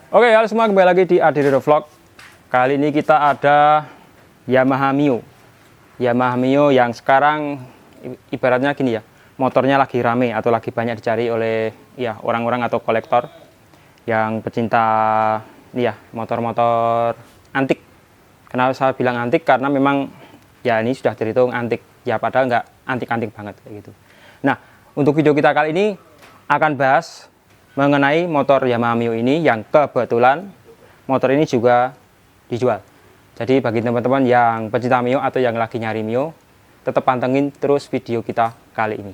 Oke, halo semua, kembali lagi di Adirido Vlog. Kali ini kita ada Yamaha Mio. Yamaha Mio yang sekarang ibaratnya gini ya, motornya lagi rame atau lagi banyak dicari oleh ya orang-orang atau kolektor yang pecinta ini ya, motor-motor antik. Kenapa saya bilang antik? Karena memang ya ini sudah terhitung antik. Ya padahal nggak antik-antik banget kayak gitu. Nah, untuk video kita kali ini akan bahas mengenai motor Yamaha Mio ini yang kebetulan motor ini juga dijual. Jadi bagi teman-teman yang pecinta Mio atau yang lagi nyari Mio, tetap pantengin terus video kita kali ini.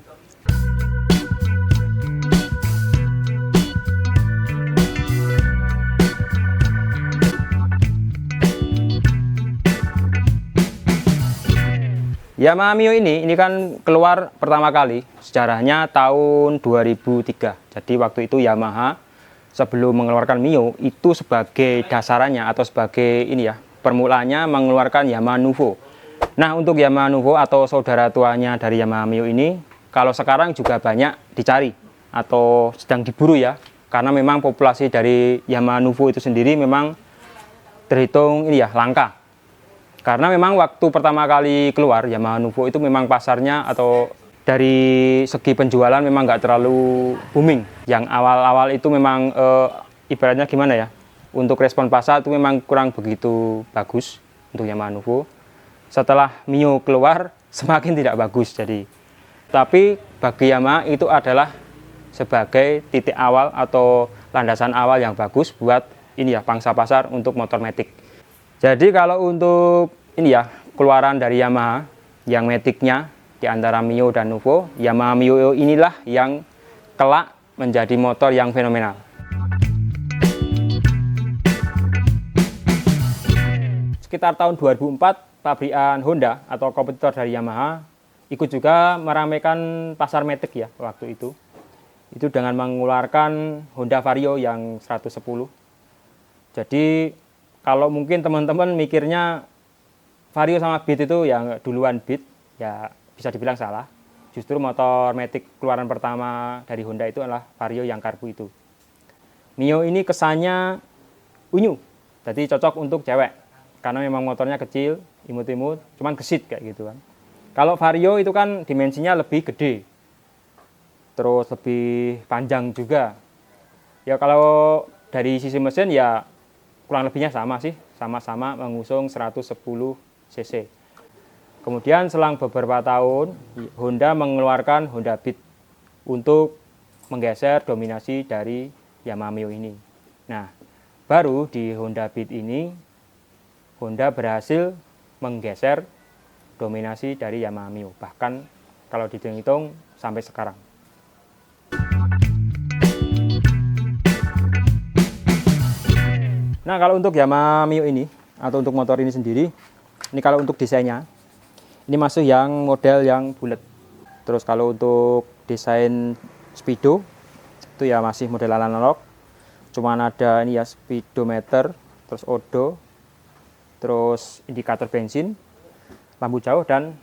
Yamaha Mio ini kan keluar pertama kali sejarahnya tahun 2003. Jadi waktu itu Yamaha sebelum mengeluarkan Mio itu sebagai dasarannya atau sebagai ini ya, permulaannya mengeluarkan Yamaha Nuvo. Nah, untuk Yamaha Nuvo atau saudara tuanya dari Yamaha Mio ini kalau sekarang juga banyak dicari atau sedang diburu ya. Karena memang populasi dari Yamaha Nuvo itu sendiri memang terhitung ini ya, langka. Karena memang waktu pertama kali keluar Yamaha Nuvo itu memang pasarnya atau dari segi penjualan memang nggak terlalu booming. Yang awal-awal itu memang ibaratnya gimana ya, untuk respon pasar itu memang kurang begitu bagus untuk Yamaha Nuvo. Setelah Mio keluar semakin tidak bagus jadi. Tapi bagi Yamaha itu adalah sebagai titik awal atau landasan awal yang bagus buat ini ya, pangsa pasar untuk motor matic. Jadi kalau untuk ini ya, keluaran dari Yamaha yang maticnya di antara Mio dan Nuvo, Yamaha Mio inilah yang kelak menjadi motor yang fenomenal. Sekitar tahun 2004, pabrikan Honda atau kompetitor dari Yamaha ikut juga meramaikan pasar matic ya waktu itu. Itu dengan mengeluarkan Honda Vario yang 110. Jadi kalau mungkin teman-teman mikirnya Vario sama Beat itu yang duluan Beat, ya bisa dibilang salah. Justru motor matic keluaran pertama dari Honda itu adalah Vario yang karbu itu. Mio ini kesannya unyu, jadi cocok untuk cewek. Karena memang motornya kecil, imut-imut, cuman gesit kayak gitu kan. Kalau Vario itu kan dimensinya lebih gede, terus lebih panjang juga. Ya kalau dari sisi mesin ya kurang lebihnya sama sih, sama-sama mengusung 110 cc. Kemudian selang beberapa tahun Honda mengeluarkan Honda Beat untuk menggeser dominasi dari Yamaha Mio ini. Nah, baru di Honda Beat ini Honda berhasil menggeser dominasi dari Yamaha Mio, bahkan kalau dihitung sampai sekarang. Nah, kalau untuk Yamaha Mio ini atau untuk motor ini sendiri, ini kalau untuk desainnya ini masuk yang model yang bulat. Terus kalau untuk desain speedo itu ya masih model analog. Cuman ada ini ya speedometer, terus odo, terus indikator bensin, lampu jauh dan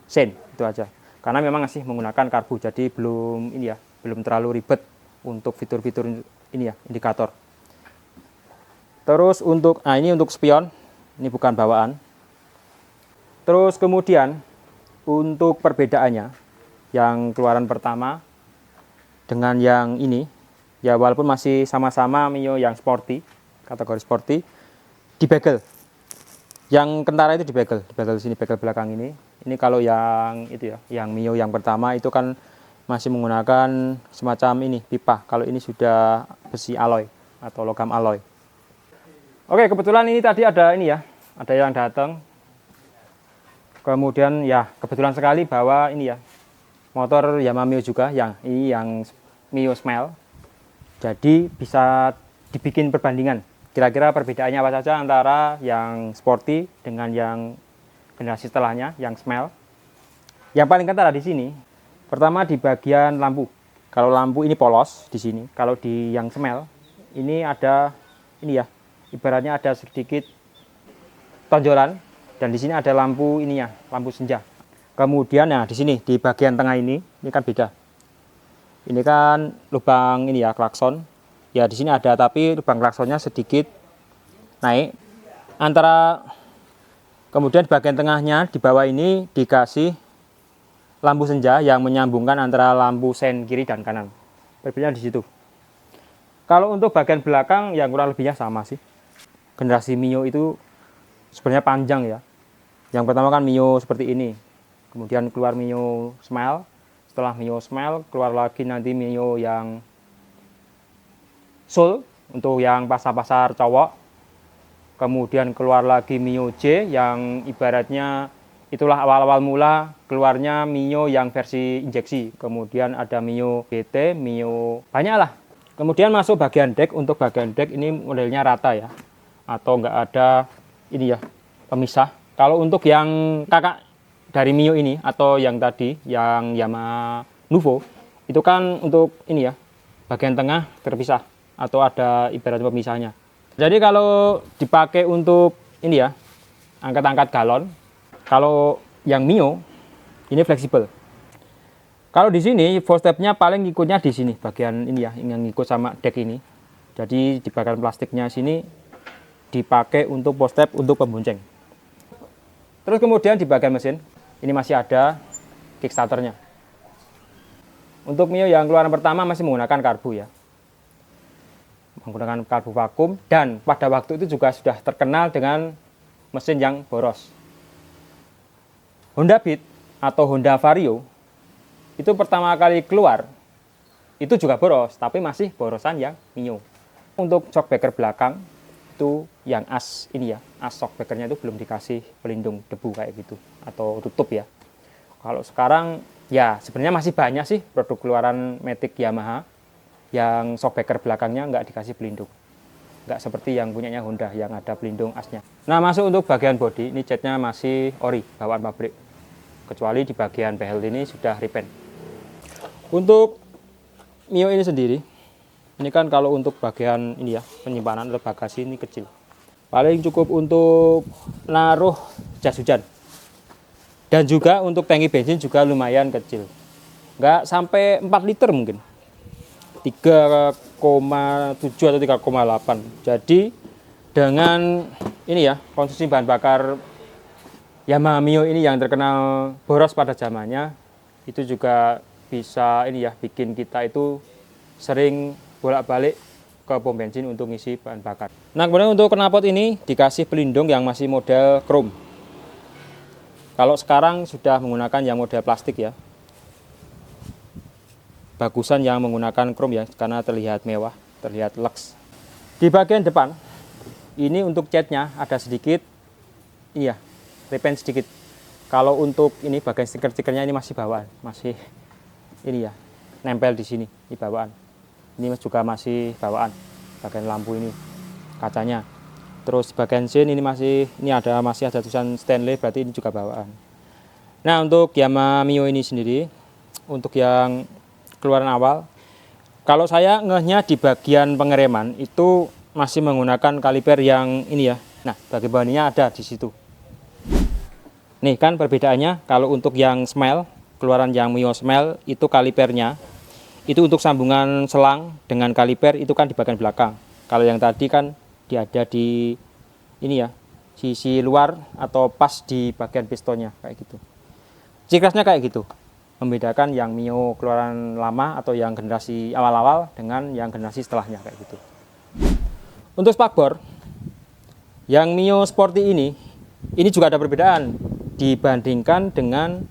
sein, itu aja. Karena memang masih menggunakan karbu, jadi belum ini ya, belum terlalu ribet untuk fitur-fitur ini ya, indikator. Terus untuk, nah ini untuk spion, ini bukan bawaan. Terus kemudian untuk perbedaannya, yang keluaran pertama dengan yang ini, ya walaupun masih sama-sama Mio yang sporty, kategori sporty, dibegel. Yang kentara itu dibegel di sini, begel belakang ini. Ini kalau yang itu ya, yang Mio yang pertama itu kan masih menggunakan semacam ini, pipa. Kalau ini sudah besi alloy atau logam alloy. Oke, kebetulan ini tadi ada ini ya, ada yang datang. Kemudian ya kebetulan sekali bahwa ini ya, motor Yamaha Mio juga, yang ini yang Mio Smile. Jadi bisa dibikin perbandingan. Kira-kira perbedaannya apa saja antara yang sporty dengan yang generasi setelahnya, yang Smile. Yang paling kentara di sini, pertama di bagian lampu. Kalau lampu ini polos di sini, kalau di yang Smile ini ada ini ya, ibaratnya ada sedikit tonjolan, dan di sini ada lampu ininya, lampu senja. Kemudian ya di sini di bagian tengah ini kan beda. Ini kan lubang ini ya, klakson. Ya di sini ada, tapi lubang klaksonnya sedikit naik. Kemudian bagian tengahnya di bawah ini dikasih lampu senja yang menyambungkan antara lampu sen kiri dan kanan. Berbeda di situ. Kalau untuk bagian belakang yang kurang lebihnya sama sih. Generasi Mio itu sebenarnya panjang ya. Yang pertama kan Mio seperti ini. Kemudian keluar Mio Smile. Setelah Mio Smile keluar lagi nanti Mio yang Soul untuk yang pasar-pasar cowok. Kemudian keluar lagi Mio J yang ibaratnya itulah awal-awal mula keluarnya Mio yang versi injeksi. Kemudian ada Mio GT, Mio banyak lah. Kemudian masuk bagian deck. Untuk bagian deck ini modelnya rata ya, atau enggak ada ini ya pemisah. Kalau untuk yang kakak dari Mio ini atau yang tadi yang Yamaha Nuvo itu kan untuk ini ya bagian tengah terpisah atau ada ibarat pemisahnya. Jadi kalau dipakai untuk ini ya angkat-angkat galon, kalau yang Mio ini fleksibel. Kalau di sini full stepnya paling ngikutnya di sini bagian ini ya yang ngikut sama deck ini. Jadi di bagian plastiknya sini dipakai untuk full step untuk pembonceng. Terus kemudian di bagian mesin ini masih ada kickstarternya. Untuk Mio yang keluaran pertama masih menggunakan karbu ya. Menggunakan karbu vakum dan pada waktu itu juga sudah terkenal dengan mesin yang boros. Honda Beat atau Honda Vario itu pertama kali keluar itu juga boros, tapi masih borosan yang Mio. Untuk shockbreaker belakang itu yang as ini ya, as shockbreakernya itu belum dikasih pelindung debu kayak gitu atau tutup ya. Kalau sekarang ya sebenarnya masih banyak sih produk keluaran Matic Yamaha yang shockbreaker belakangnya nggak dikasih pelindung, nggak seperti yang punyanya Honda yang ada pelindung asnya. Nah masuk untuk bagian bodi, ini catnya masih ori bawaan pabrik, kecuali di bagian behel ini sudah repaint. Untuk Mio ini sendiri, ini kan kalau untuk bagian ini ya penyimpanan atau bagasi ini kecil, paling cukup untuk naruh jas hujan, dan juga untuk tangki bensin juga lumayan kecil, nggak sampai 4 liter mungkin. 3,7 atau 3,8. Jadi dengan ini ya konsumsi bahan bakar Yamaha Mio ini yang terkenal boros pada zamannya, itu juga bisa ini ya bikin kita itu sering bolak-balik ke pom bensin untuk ngisi bahan bakar. Nah kemudian untuk knalpot ini dikasih pelindung yang masih model chrome. Kalau sekarang sudah menggunakan yang model plastik ya. Bagusan yang menggunakan chrome ya karena terlihat mewah, terlihat lux. Di bagian depan ini untuk catnya ada sedikit ini ya repaint sedikit. Kalau untuk ini bagian stiker-stikernya ini masih bawaan, masih ini ya nempel di sini di bawaan. Ini juga masih bawaan bagian lampu ini kacanya. Terus bagian sen ini masih ada tulisan Stanley, berarti ini juga bawaan. Nah untuk Yamaha Mio ini sendiri untuk yang keluaran awal, kalau saya ngehnya di bagian pengereman itu masih menggunakan kaliper yang ini ya. Nah bagian bawahnya ada di situ. Nih kan perbedaannya, kalau untuk yang Smile keluaran yang Mio Smile itu kalipernya itu untuk sambungan selang dengan kaliper itu kan di bagian belakang. Kalau yang tadi kan dia ada di ini ya sisi luar atau pas di bagian pistonnya kayak gitu. Cikrasnya kayak gitu. Membedakan yang Mio keluaran lama atau yang generasi awal-awal dengan yang generasi setelahnya kayak gitu. Untuk spakbor yang Mio Sporty ini juga ada perbedaan dibandingkan dengan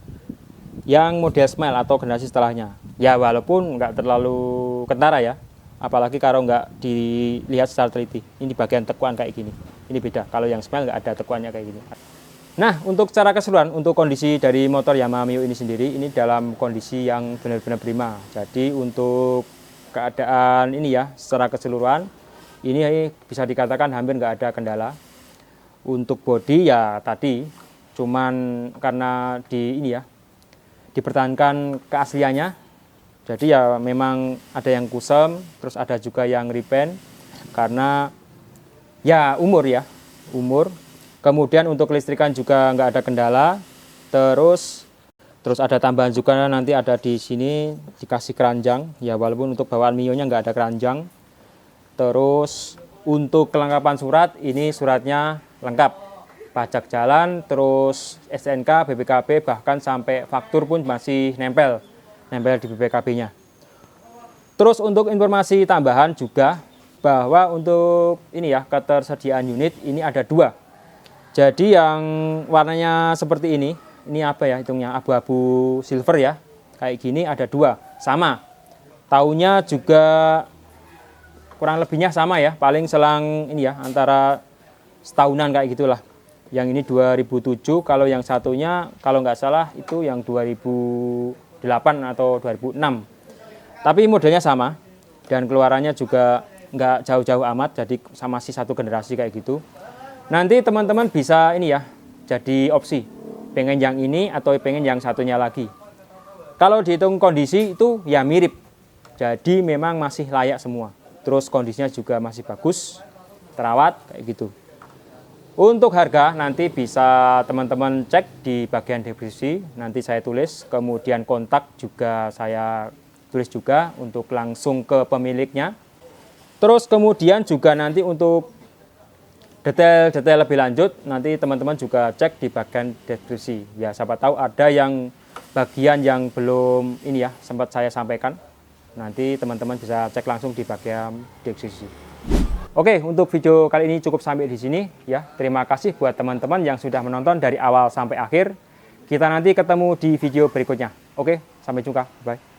yang model Smile atau generasi setelahnya. Ya walaupun nggak terlalu kentara ya, apalagi kalau nggak dilihat secara teliti. Ini di bagian tekuan kayak gini, ini beda. Kalau yang Smile nggak ada tekuannya kayak gini. Nah, untuk secara keseluruhan, untuk kondisi dari motor Yamaha Mio ini sendiri, ini dalam kondisi yang benar-benar prima. Jadi untuk keadaan ini ya, secara keseluruhan, ini bisa dikatakan hampir nggak ada kendala. Untuk bodi ya tadi, cuman karena dipertahankan keasliannya. Jadi ya memang ada yang kusam, terus ada juga yang repaint, karena ya umur. Kemudian untuk listrikan juga nggak ada kendala. Terus ada tambahan juga nanti ada di sini dikasih keranjang. Ya walaupun untuk bawaan Mio-nya nggak ada keranjang. Terus untuk kelengkapan surat, ini suratnya lengkap. Pajak jalan, terus STNK, BPKB, bahkan sampai faktur pun masih nempel di BPKB-nya. Terus untuk informasi tambahan juga bahwa untuk ini ya, ketersediaan unit ini ada 2. Jadi yang warnanya seperti ini apa ya hitungnya, abu-abu silver ya, kayak gini ada 2, sama. Tahunnya juga kurang lebihnya sama ya, paling selang ini ya, antara setahunan kayak gitulah. Yang ini 2007, kalau yang satunya kalau nggak salah itu yang 2008 atau 2006. Tapi modelnya sama dan keluarannya juga nggak jauh-jauh amat, jadi sama masih satu generasi kayak gitu. Nanti teman-teman bisa ini ya, jadi opsi, pengen yang ini atau pengen yang satunya lagi. Kalau dihitung kondisi itu ya mirip, jadi memang masih layak semua. Terus kondisinya juga masih bagus, terawat kayak gitu. Untuk harga nanti bisa teman-teman cek di bagian deskripsi, nanti saya tulis, kemudian kontak juga saya tulis juga untuk langsung ke pemiliknya. Terus kemudian juga nanti untuk detail-detail lebih lanjut nanti teman-teman juga cek di bagian deskripsi. Ya siapa tahu ada yang bagian yang belum ini ya sempat saya sampaikan. Nanti teman-teman bisa cek langsung di bagian deskripsi. Oke, untuk video kali ini cukup sampai di sini ya. Terima kasih buat teman-teman yang sudah menonton dari awal sampai akhir. Kita nanti ketemu di video berikutnya. Oke, sampai jumpa. Bye.